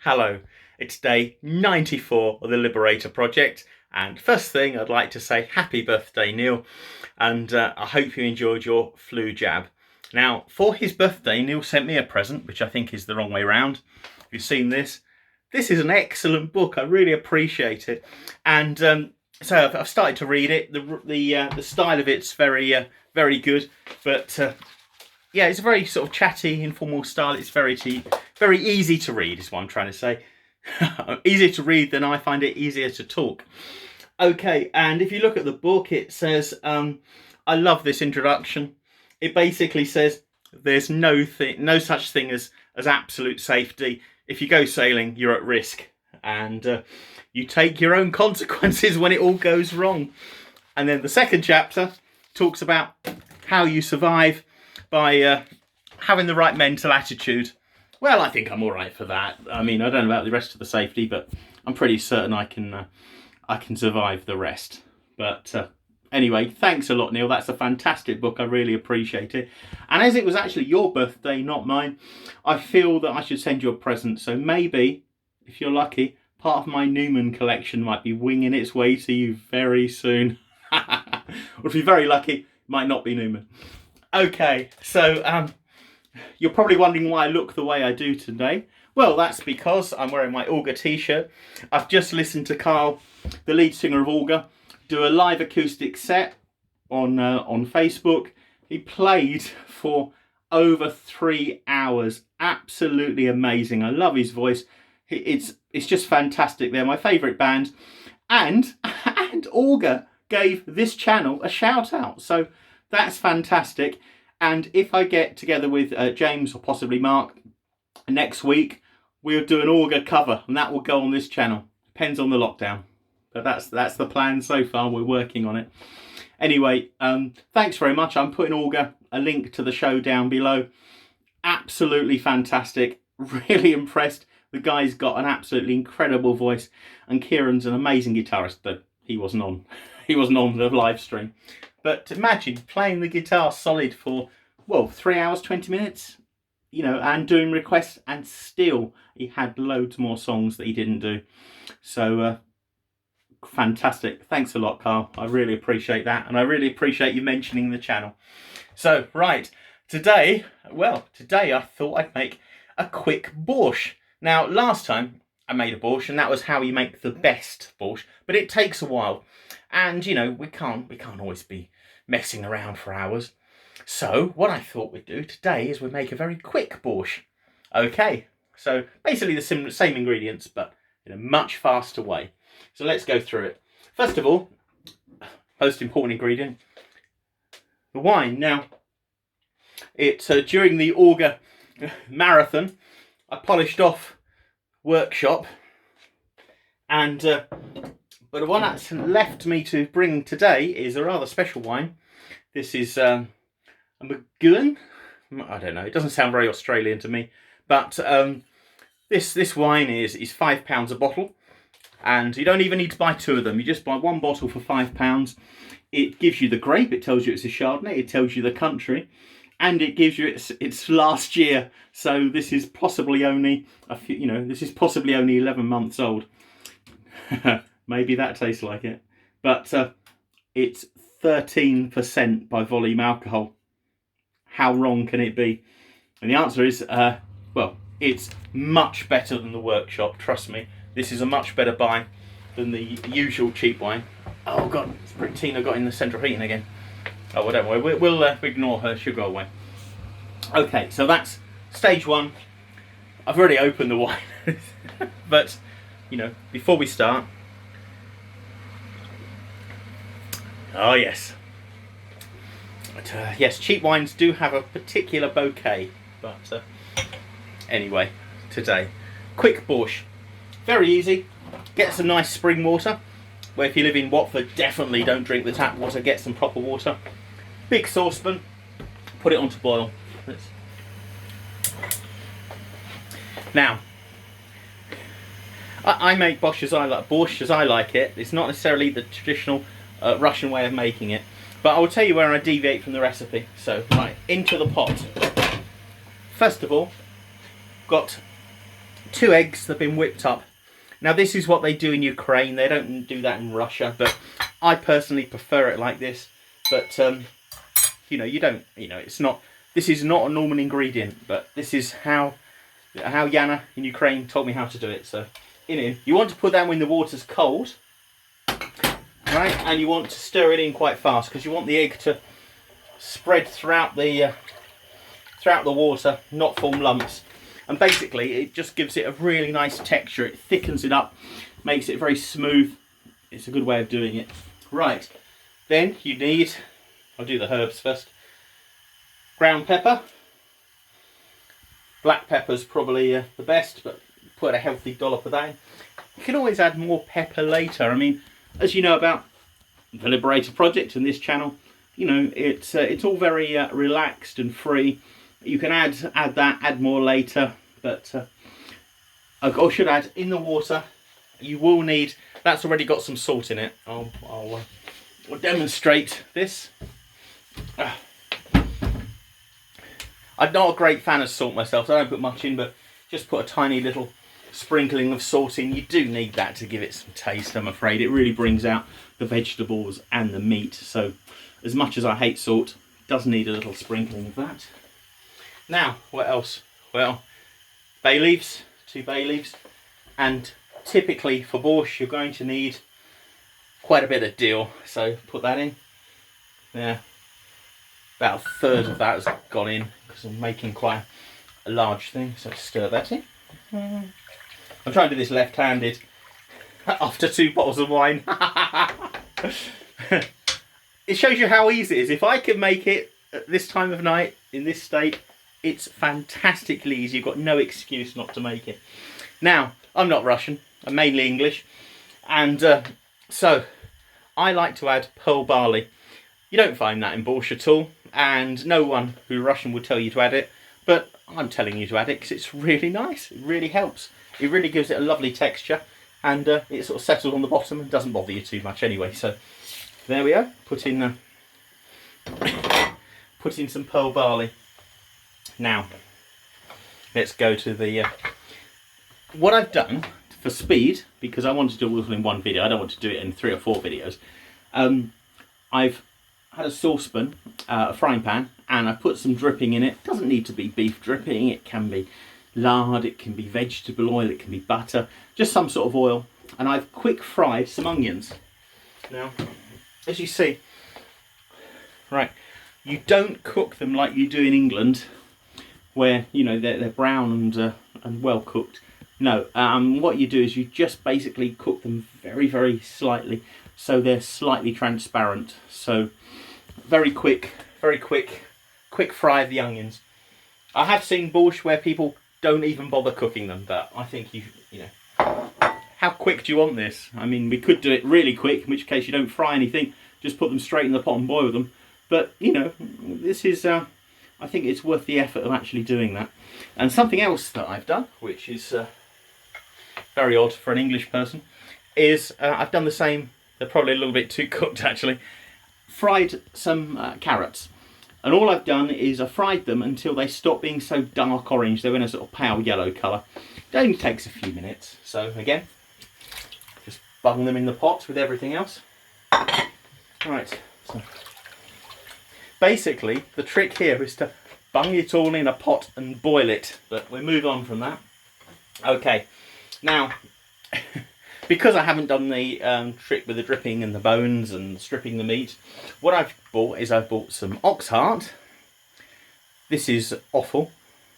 Hello, it's day 94 of the Liberator project, and first thing I'd like to say happy birthday Neil, and I hope you enjoyed your flu jab. Now, for his birthday, Neil sent me a present, which I think is the wrong way round. If you've seen this, this is an excellent book. I really appreciate it, and so I've started to read it. The style of it's very good, but yeah, it's a very sort of chatty, informal style. It's very easy to read, is what I'm trying to say. Easier to read than I find it easier to talk. Okay, and if you look at the book, it says, I love this introduction. It basically says there's no such thing as absolute safety. If you go sailing, you're at risk, and you take your own consequences when it all goes wrong. And then the second chapter talks about how you survive by having the right mental attitude. Well, I think I'm all right for that. I mean, I don't know about the rest of the safety, but I'm pretty certain I can survive the rest. But anyway, thanks a lot, Neil. That's a fantastic book. I really appreciate it. And as it was actually your birthday, not mine, I feel that I should send you a present. So maybe, if you're lucky, part of my Newman collection might be winging its way to you very soon. Or if you're very lucky, it might not be Newman. Okay, so you're probably wondering why I look the way I do today. Well, that's because I'm wearing my Auger t-shirt. I've just listened to Carl, the lead singer of Auger, do a live acoustic set on Facebook. He played for over 3 hours. Absolutely amazing. I love his voice. It's just fantastic. They're my favourite band. And Auger gave this channel a shout out. So that's fantastic. And if I get together with James or possibly Mark next week, we'll do an Auger cover, and that will go on this channel. Depends on the lockdown, but that's the plan so far. We're working on it. Anyway, thanks very much. I'm putting Auger, a link to the show down below. Absolutely fantastic. Really impressed. The guy's got an absolutely incredible voice, and Kieran's an amazing guitarist, but he wasn't on. He wasn't on the live stream. But imagine playing the guitar solid for, well, 3 hours, 20 minutes, you know, and doing requests, and still he had loads more songs that he didn't do. So, fantastic. Thanks a lot, Carl. I really appreciate that, and I really appreciate you mentioning the channel. So, right, today I thought I'd make a quick borscht. Now, last time I made a borscht, and that was how you make the best borscht, but it takes a while. And, you know, we can't always be messing around for hours. So what I thought we'd do today is we'd make a very quick borscht. Okay, so basically the same ingredients, but in a much faster way. So let's go through it. First of all, most important ingredient, the wine. Now, it's during the Auger marathon, I polished off workshop, and but the one that's left me to bring today is a rather special wine. This is a McGowan. I don't know. It doesn't sound very Australian to me. But this wine is £5 a bottle. And you don't even need to buy 2 of them. You just buy 1 bottle for £5. It gives you the grape. It tells you it's a Chardonnay. It tells you the country. And it gives you its last year. So this is possibly only, this is possibly only 11 months old. Maybe that tastes like it. But it's 13% by volume alcohol. How wrong can it be? And the answer is, well, it's much better than the workshop. Trust me, this is a much better buy than the usual cheap wine. Oh God, Tina got in the central heating again. Oh, whatever. We'll ignore her. She'll go away. Okay, so that's stage 1. I've already opened the wine. But, you know, before we start, oh yes. But, yes, cheap wines do have a particular bouquet. But anyway, today, quick borscht. Very easy. Get some nice spring water. Where if you live in Watford, definitely don't drink the tap water. Get some proper water. Big saucepan. Put it on to boil. Now, I make borscht as I like it. It's not necessarily the traditional Russian way of making it, but I will tell you where I deviate from the recipe. So, right, into the pot. First of all, got 2 eggs that have been whipped up. Now this is what they do in Ukraine. They don't do that in Russia, but I personally prefer it like this. But you know, you don't, you know, it's not, this is not a normal ingredient, but this is how Yana in Ukraine told me how to do it. So you want to put that when the water's cold, right? And you want to stir it in quite fast because you want the egg to spread throughout the water, not form lumps. And basically it just gives it a really nice texture. It thickens it up, makes it very smooth. It's a good way of doing it. Right, then you need, I'll do the herbs first. Ground pepper. Black pepper's probably the best, but put a healthy dollop of that in. You can always add more pepper later. I mean, as you know about the Liberator project and this channel, you know, it's all very relaxed and free. You can add more later, but I should add in the water. You will need, that's already got some salt in it. I'll demonstrate this. I'm not a great fan of salt myself, so I don't put much in, but just put a tiny little sprinkling of salt in. You do need that to give it some taste, I'm afraid. It really brings out the vegetables and the meat. So as much as I hate salt, it does need a little sprinkling of that. Now, what else? Well, bay leaves, 2 bay leaves, and typically for borscht you're going to need quite a bit of dill, so put that in. Yeah, about a third of that has gone in because I'm making quite a large thing, so stir that in. I'm trying to do this left-handed after 2 bottles of wine. It shows you how easy it is. If I can make it at this time of night in this state, it's fantastically easy. You've got no excuse not to make it. Now, I'm not Russian, I'm mainly English, and so I like to add pearl barley. You don't find that in borscht at all, and no one who's Russian would tell you to add it, but I'm telling you to add it because it's really nice. It really helps. It really gives it a lovely texture, and it sort of settles on the bottom and doesn't bother you too much anyway. So there we go. Put in some pearl barley. Now, let's go to the, what I've done for speed, because I want to do it all in one video, I don't want to do it in 3 or 4 videos. I've had a saucepan, a frying pan, and I've put some dripping in it. It doesn't need to be beef dripping, it can be lard, it can be vegetable oil, it can be butter, just some sort of oil. And I've quick fried some onions. Now, as you see, right, you don't cook them like you do in England, where, you know, they're brown and well cooked. No, what you do is you just basically cook them very, very slightly, so they're slightly transparent. So very quick fry of the onions. I have seen borscht where people don't even bother cooking them, but I think you know, how quick do you want this? I mean, we could do it really quick, in which case you don't fry anything, just put them straight in the pot and boil them. But, you know, this is, I think it's worth the effort of actually doing that. And something else that I've done, which is very odd for an English person, is I've done the same. They're probably a little bit too cooked actually. Fried some carrots. And all I've done is I fried them until they stop being so dark orange. They're in a sort of pale yellow colour. It only takes a few minutes. So again, just bung them in the pot with everything else. Right, so basically the trick here is to bung it all in a pot and boil it. But we'll move on from that. Okay, now because I haven't done the trick with the dripping and the bones and stripping the meat, what I've bought is I've bought some ox heart. This is offal.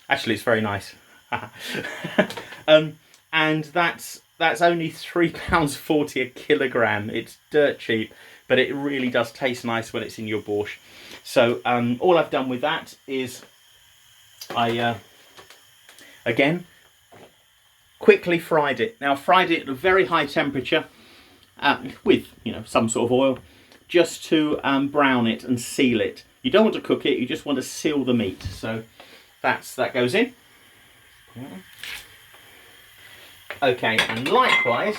Actually, it's very nice. And that's only £3.40 a kilogram. It's dirt cheap, but it really does taste nice when it's in your borscht. So all I've done with that is I again quickly fried it. Now, fried it at a very high temperature with, you know, some sort of oil, just to brown it and seal it. You don't want to cook it, you just want to seal the meat. So that goes in. Okay, and likewise,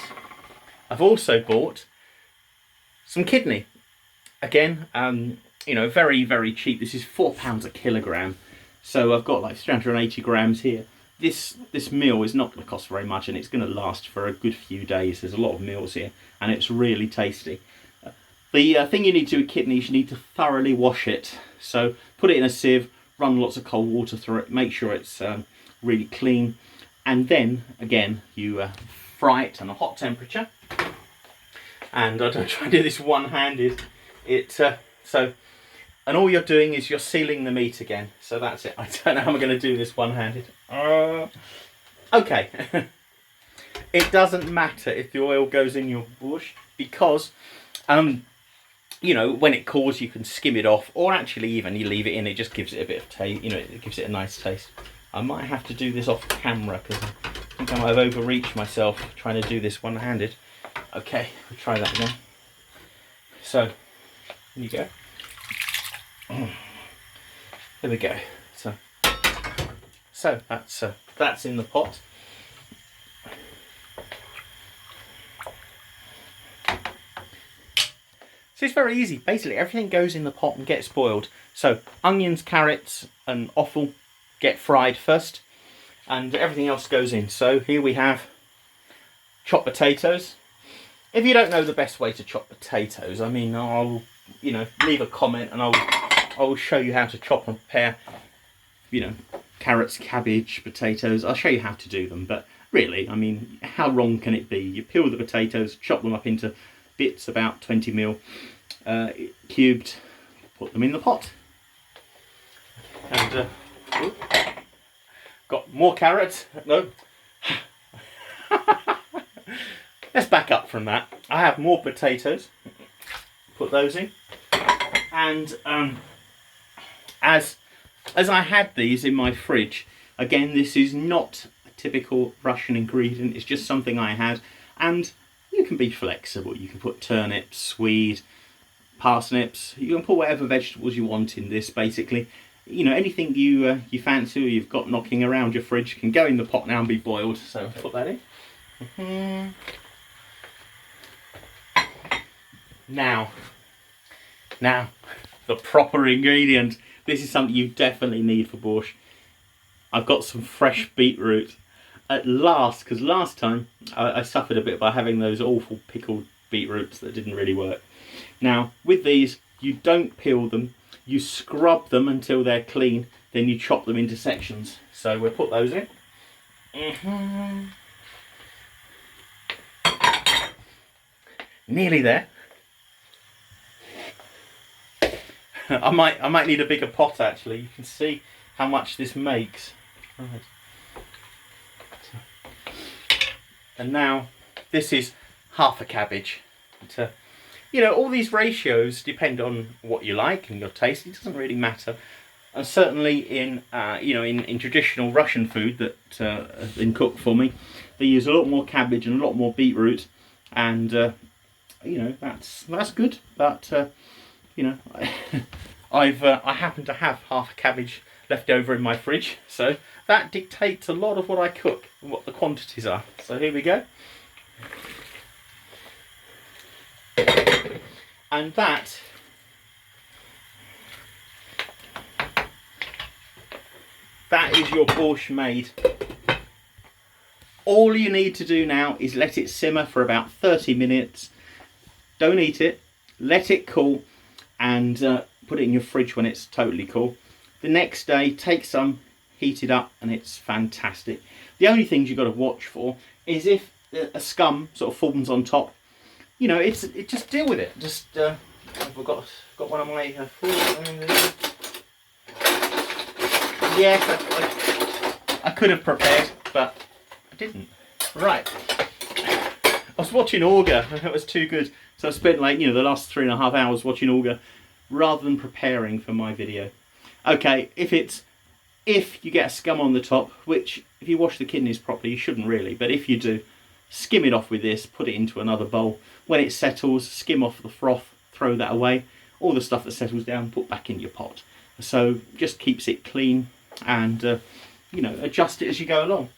I've also bought some kidney. Again, you know, very, very cheap. This is £4 a kilogram. So I've got like 380 grams here. this meal is not going to cost very much, and it's going to last for a good few days. There's a lot of meals here, and it's really tasty. The thing you need to do with kidneys, you need to thoroughly wash it. So put it in a sieve, run lots of cold water through it, make sure it's really clean, and then again you fry it on a hot temperature. And I don't try and do this one-handed. And all you're doing is you're sealing the meat again. So that's it. I don't know how I'm going to do this one-handed. Okay. It doesn't matter if the oil goes in your borscht, because you know, when it cools, you can skim it off, or actually even you leave it in. It just gives it a bit of taste. You know, it gives it a nice taste. I might have to do this off camera because I think I might have overreached myself trying to do this one-handed. Okay, we'll try that again. So, here you go. There we go. So that's in the pot. So it's very easy. Basically, everything goes in the pot and gets boiled. So onions, carrots, and offal get fried first, and everything else goes in. So here we have chopped potatoes. If you don't know the best way to chop potatoes, I mean, I'll, you know, leave a comment and I'll show you how to chop and prepare, you know, carrots, cabbage, potatoes. I'll show you how to do them. But really, I mean, how wrong can it be? You peel the potatoes, chop them up into bits about 20mm cubed, put them in the pot. And got more carrots. No. Let's back up from that. I have more potatoes. Put those in. And as I had these in my fridge, again, this is not a typical Russian ingredient. It's just something I had, and you can be flexible. You can put turnips, swede, parsnips. You can put whatever vegetables you want in this. Basically, you know, anything you fancy or you've got knocking around your fridge can go in the pot now and be boiled. So put that in. Now, the proper ingredient. This is something you definitely need for borscht. I've got some fresh beetroot. At last, because last time I suffered a bit by having those awful pickled beetroots that didn't really work. Now, with these, you don't peel them. You scrub them until they're clean. Then you chop them into sections. So we'll put those in. Nearly there. I might need a bigger pot actually. You can see how much this makes. Right. And now this is half a cabbage. But, you know, all these ratios depend on what you like and your taste. It doesn't really matter. And certainly in you know, in traditional Russian food that has been cooked for me, they use a lot more cabbage and a lot more beetroot, and you know, that's good. But you know, I happen to have half a cabbage left over in my fridge, so that dictates a lot of what I cook and what the quantities are. So here we go. And that is your borscht made. All you need to do now is let it simmer for about 30 minutes. Don't eat it, let it cool, and put it in your fridge when it's totally cool. The next day, take some, heat it up, and it's fantastic. The only things you've got to watch for is if a scum sort of forms on top. You know, just deal with it. Just I've got one of my yes, I could have prepared, but I didn't. Right, I was watching Auger, and it was too good. So I spent, like, you know, the last 3.5 hours watching Auger rather than preparing for my video. Okay, if you get a scum on the top, which if you wash the kidneys properly, you shouldn't really, but if you do, skim it off with this, put it into another bowl. When it settles, skim off the froth, throw that away. All the stuff that settles down, put back in your pot. So just keeps it clean, and you know, adjust it as you go along.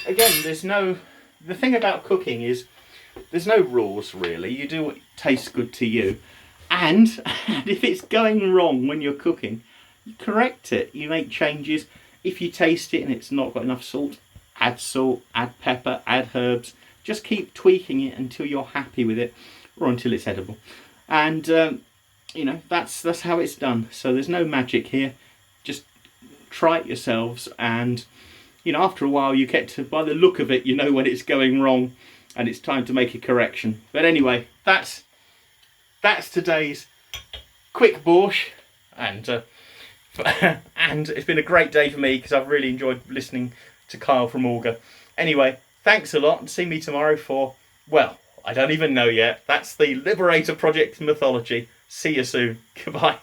Again, the thing about cooking is there's no rules really. You do what tastes good to you, and if it's going wrong when you're cooking, you correct it. You make changes. If you taste it and it's not got enough salt, add salt, add pepper, add herbs. Just keep tweaking it until you're happy with it, or until it's edible. And you know, that's how it's done. So there's no magic here. Just try it yourselves, and you know, after a while you get to, by the look of it, you know when it's going wrong and it's time to make a correction. But anyway, that's today's quick borscht, and and it's been a great day for me because I've really enjoyed listening to Kyle from Auger. Anyway, thanks a lot, and see me tomorrow for, well, I don't even know yet. That's the Liberator Project mythology. See you soon. Goodbye.